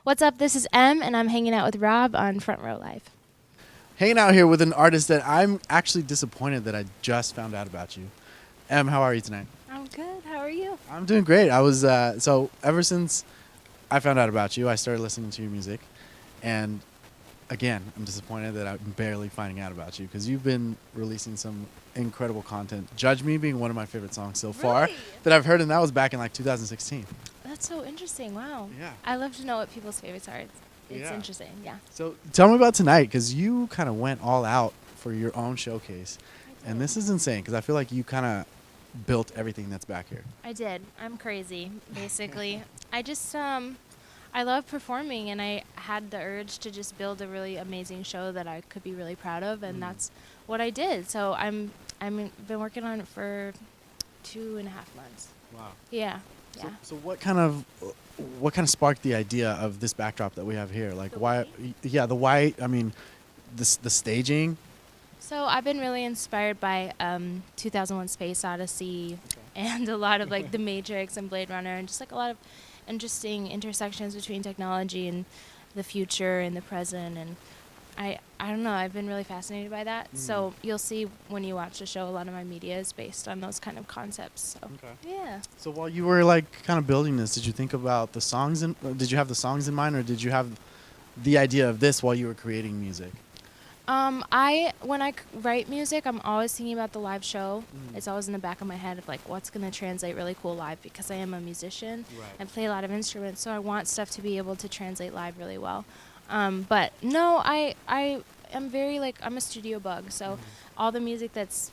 What's up? This is M, and I'm hanging out with Rob on Front Row Live. Hanging out here with an artist that I'm actually disappointed that I just found out about you. Em, how are you tonight? I'm good. How are you? I'm doing great. I was so ever since I found out about you, I started listening to your music, and again, I'm disappointed that I'm barely finding out about you because you've been releasing some incredible content. Judge Me being one of my favorite songs so far Really? that I've heard, and that was back in like 2016. That's so interesting. Wow. Yeah. I love to know what people's favorites are. It's Yeah. interesting. Yeah. So tell me about tonight because you kind of went all out for your own showcase, and this is insane because I feel like you kind of built everything that's back here. I did. I'm crazy, basically. I just I love performing, and I had the urge to just build a really amazing show that I could be really proud of, and that's what I did. So I'm been working on it for 2.5 months. Wow. Yeah. Yeah. So what kind of sparked the idea of this backdrop that we have here? Like The why? white? Yeah, the white. I mean, the staging. So I've been really inspired by 2001: Space Odyssey, and a lot of like The Matrix and Blade Runner, and just like a lot of interesting intersections between technology and the future and the present. And I don't know. I've been really fascinated by that. So you'll see when you watch the show, a lot of my media is based on those kind of concepts. So yeah. So while you were like kind of building this, did you think about the songs? Did you have the songs in mind, or did you have the idea of this while you were creating music? When I write music, I'm always thinking about the live show. It's always in the back of my head of like what's gonna translate really cool live, because I am a musician. Right. I play a lot of instruments, so I want stuff to be able to translate live really well. But no, I am very like, I'm a studio bug, so all the music that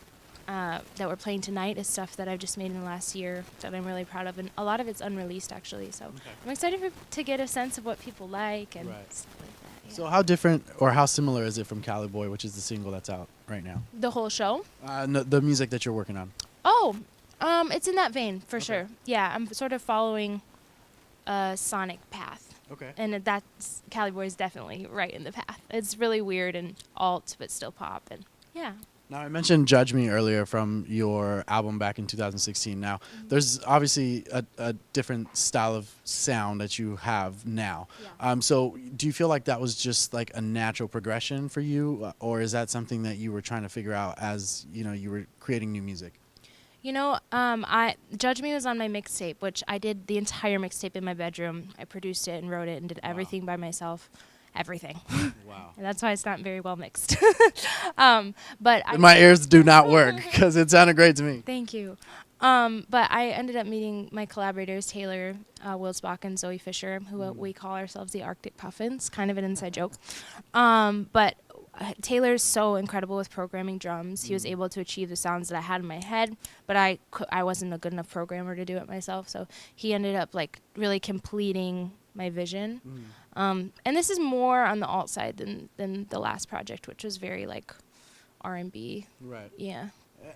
we're playing tonight is stuff that I've just made in the last year that I'm really proud of, and a lot of it's unreleased actually. So I'm excited to get a sense of what people like and stuff like that. Yeah. So how different or how similar is it from Cali Boy, which is the single that's out right now? The whole show? No, the music that you're working on. Oh, it's in that vein for sure. Yeah, I'm sort of following a sonic path. Okay. And that's, Cali Boy is definitely right in the path. It's really weird and alt, but still pop. And yeah. Now, I mentioned Judge Me earlier from your album back in 2016. Now, there's obviously a different style of sound that you have now. Yeah. So do you feel like that was just like a natural progression for you, or is that something that you were trying to figure out as, you were creating new music? You know, Judge Me was on my mixtape, which I did the entire mixtape in my bedroom. I produced it and wrote it and did everything by myself. Everything. Wow. And that's why it's not very well mixed. But My ears do not work because it sounded great to me. Thank you. But I ended up meeting my collaborators, Taylor Wilsbach and Zoe Fisher, who we call ourselves the Arctic Puffins, kind of an inside joke. But Taylor's so incredible with programming drums. He was able to achieve the sounds that I had in my head, but I wasn't a good enough programmer to do it myself. So he ended up like really completing my vision. And this is more on the alt side than the last project, which was very like R&B. Right. Yeah.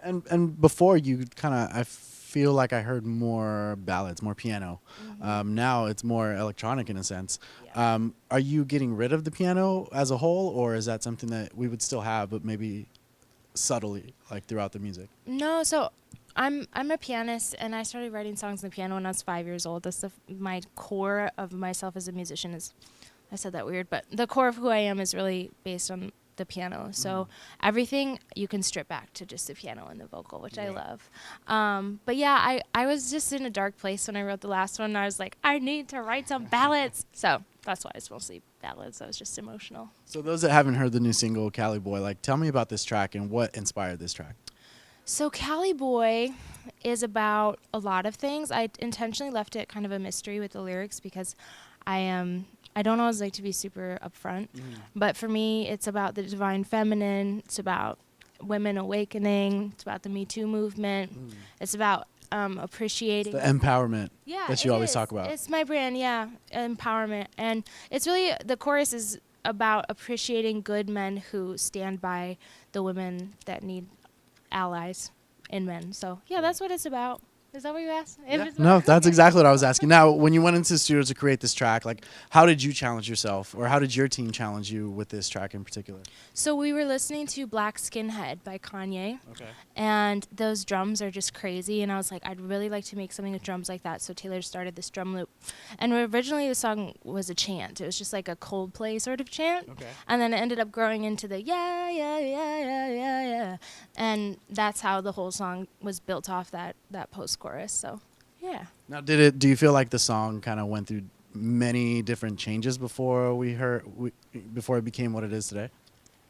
And before you kind of, I feel like I heard more ballads, more piano. Now it's more electronic in a sense. Yeah. Are you getting rid of the piano as a whole, or is that something that we would still have, but maybe subtly, like throughout the music? No, so I'm a pianist, and I started writing songs on the piano when I was 5 years old. That's my core of myself as a musician is, I said that weird, but the core of who I am is really based on the piano. So everything you can strip back to just the piano and the vocal, which I love. But yeah, I was just in a dark place when I wrote the last one. And I was like, I need to write some ballads. So that's why it's mostly ballads. I was just emotional. So those that haven't heard the new single, Cali Boy, like tell me about this track and what inspired this track. So Cali Boy is about a lot of things. I intentionally left it kind of a mystery with the lyrics because I don't always like to be super upfront, but for me, it's about the divine feminine. It's about women awakening. It's about the Me Too movement. It's about appreciating The empowerment that you always is. talk about. It's my brand, yeah, empowerment. And it's really, the chorus is about appreciating good men who stand by the women that need allies in men. So, yeah, that's what it's about. Is that what you asked? Yeah. No, that's exactly what I was asking. Now, when you went into the studio to create this track, like, how did you challenge yourself, or how did your team challenge you with this track in particular? So we were listening to Black Skinhead by Kanye. Okay. And those drums are just crazy. And I was like, I'd really like to make something with drums like that. So Taylor started this drum loop. And originally the song was a chant. It was just like a Coldplay sort of chant. Okay. And then it ended up growing into the yeah, yeah, yeah, yeah, yeah, yeah. And that's how the whole song was built off that post-chorus. So, yeah. Now, do you feel like the song kind of went through many different changes before before it became what it is today?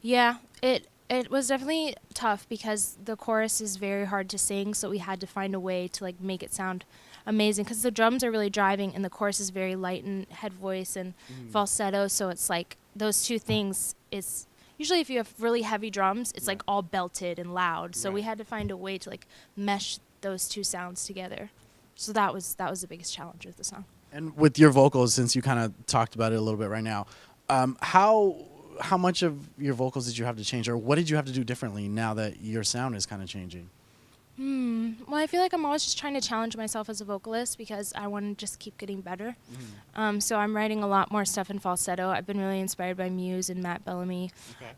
Yeah, it was definitely tough because the chorus is very hard to sing, so we had to find a way to like make it sound amazing because the drums are really driving and the chorus is very light and head voice and falsetto, so it's like those two things is usually if you have really heavy drums, it's like all belted and loud. So we had to find a way to like mesh those two sounds together. So that was the biggest challenge with the song. And with your vocals, since you kind of talked about it a little bit right now, how much of your vocals did you have to change, or what did you have to do differently now that your sound is kind of changing? Well, I feel like I'm always just trying to challenge myself as a vocalist because I want to just keep getting better. So I'm writing a lot more stuff in falsetto. I've been really inspired by Muse and Matt Bellamy,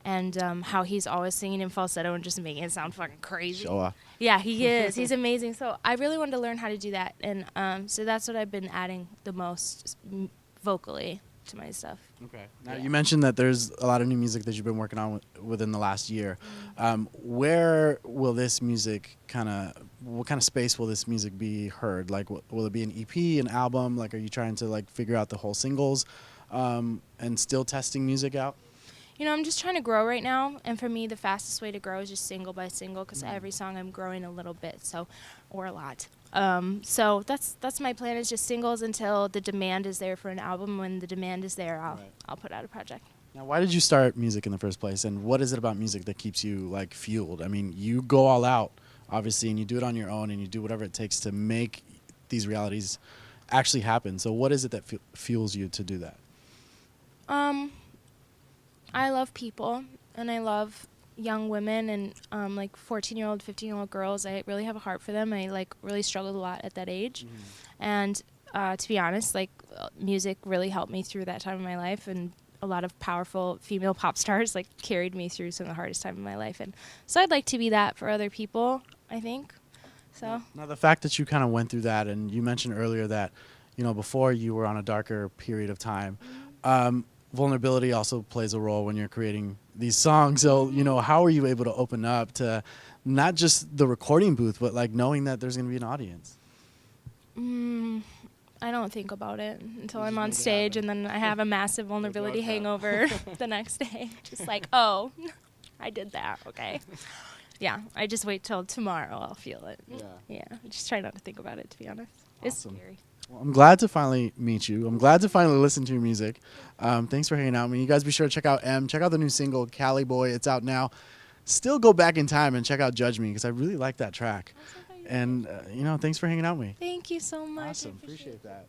and how he's always singing in falsetto and just making it sound fucking crazy. Show off. Yeah, he is. He's amazing. So I really wanted to learn how to do that, and so that's what I've been adding the most vocally to my stuff. Okay. Now you mentioned that there's a lot of new music that you've been working on within the last year. Where will this music what kind of space will this music be heard? Like, will it be an EP, an album? Like, are you trying to like figure out the whole singles, and still testing music out? You know, I'm just trying to grow right now, and for me, the fastest way to grow is just single by single, because every song I'm growing a little bit, or a lot. So that's my plan, is just singles until the demand is there for an album. When the demand is there, I'll put out a project. Now, why did you start music in the first place, and what is it about music that keeps you like fueled? I mean, you go all out, obviously, and you do it on your own, and you do whatever it takes to make these realities actually happen. So, what is it that fuels you to do that? I love people, and I love young women and like 14-year-old, 15-year-old girls. I really have a heart for them. I like really struggled a lot at that age, and to be honest, like music really helped me through that time of my life, and a lot of powerful female pop stars like carried me through some of the hardest time of my life, and so I'd like to be that for other people, I think. So now the fact that you kind of went through that, and you mentioned earlier that, you know, before you were on a darker period of time. Vulnerability also plays a role when you're creating these songs. So, you know, how are you able to open up to not just the recording booth, but like knowing that there's going to be an audience? I don't think about it until I'm on stage, and then I have a massive vulnerability hangover the next day. Just like, oh, I did that. Okay. Yeah, I just wait till tomorrow. I'll feel it. Yeah. I just try not to think about it, to be honest. Awesome. It's scary. Well, I'm glad to finally meet you. I'm glad to finally listen to your music. Thanks for hanging out with me. You guys be sure to check out Check out the new single, Cali Boy. It's out now. Still go back in time and check out Judge Me, because I really like that track. And, you know, thanks for hanging out with me. Thank you so much. Awesome. Appreciate that.